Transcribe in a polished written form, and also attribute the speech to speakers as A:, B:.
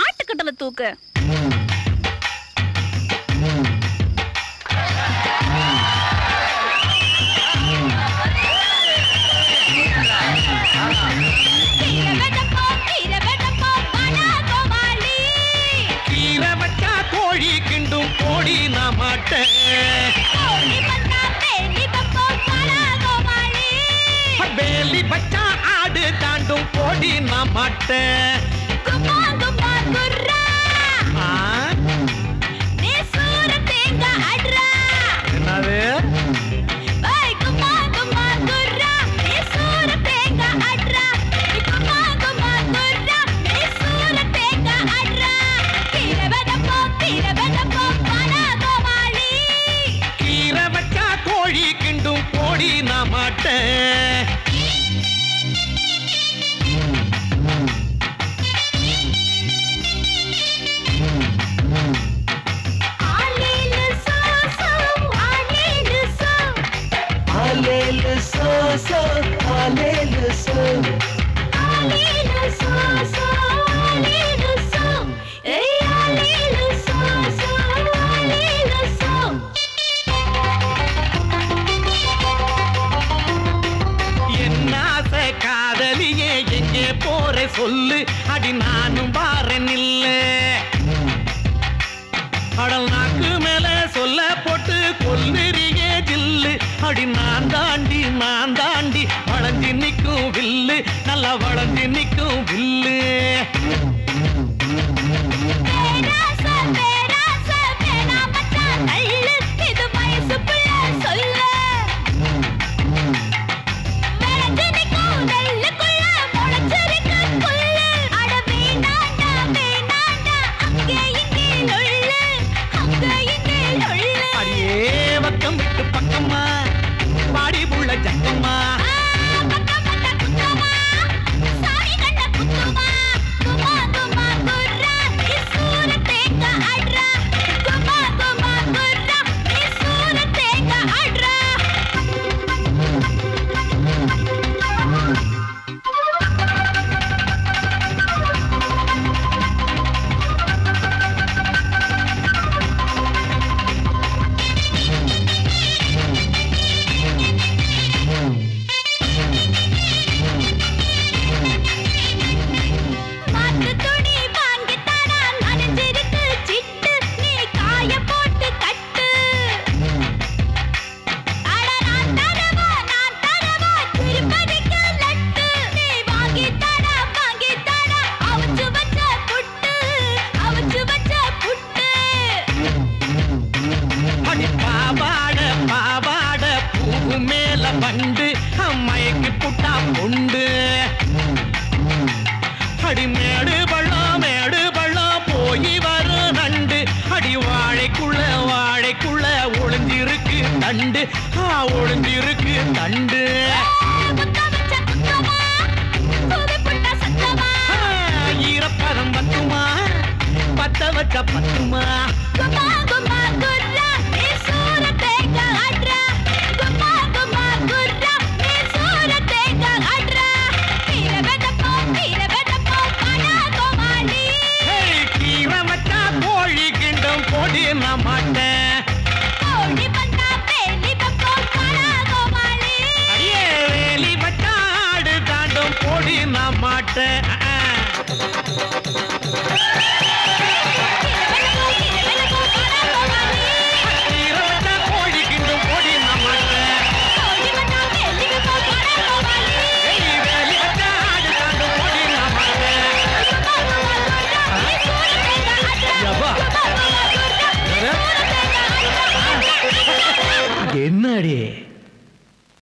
A: ஆட்டுக்கட்டல தூக்கு.
B: கீரை வச்சா கோழி கிண்டும் போடி நான் மாட்டேன். வேலி வச்சா ஆடு தாண்டும் போடி நான் மாட்டேன். என்னது கீரை வச்சா கோழி கிண்டும் போடி நான் மாட்டேன். என்னாசை காதலியே எங்கே போற சொல்லு, அடி நானும் வாரன் இல்ல. அடல் நாக்கு மேல சொல்ல போட்டு கொல்லுறியே ஜில்லு, அடி நான் தாண்டி வளைஞ்சி நிக்கும் வில்லு, நல்லா வளைஞ்சி நிக்கும் வில்லு. பக்கம் விட்டு பக்கமா பாடி புள்ள ஜக்கம்மா. பண்டு அம்மைக்கு புட்டா உண்டு, அடி மேடு பள்ளம் போய் வரும் நண்டு, அடி வாழைக்குள்ள ஒளிஞ்சிருக்கு தண்டு, ஒளிஞ்சிருக்கு தண்டு. ஈரப்பதம் பத்துமா பத்த வச்ச பத்துமா. நான் மாட்டேன். அடியே வேலி வட்டாடு தாண்டும் போடி நான் மாட்டேன். கோழி கிண்டும் போடி நான் மாட்டேன். வேலி வட்டாடு தாண்டும் போடி நான் மாட்டேன். என்னடி